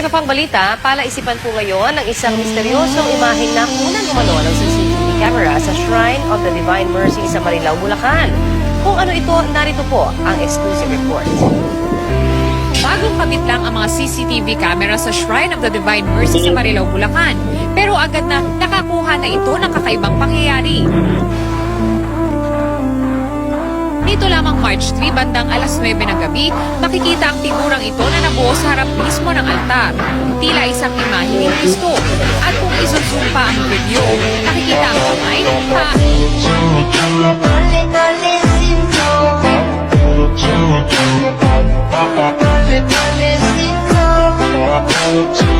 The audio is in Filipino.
Iba pang balita, palaisipan po ngayon ng isang misteryosong imaheng nakunan umano ng CCTV camera sa Shrine of the Divine Mercy sa Marilao, Bulacan. Kung ano ito, narito po ang exclusive report. Bagong kabit lang ang mga CCTV camera sa Shrine of the Divine Mercy sa Marilao, Bulacan. Pero agad na nakakuha na ito ng kakaibang pangyayari. Nito lamang March 3, bandang alas 9 ng gabi, makikita ang figurang ito na nabuo sa harap mismo ng altar. Tila isang imahe ni Cristo. At kung isusum pa ang video, nakikita ang kamay, to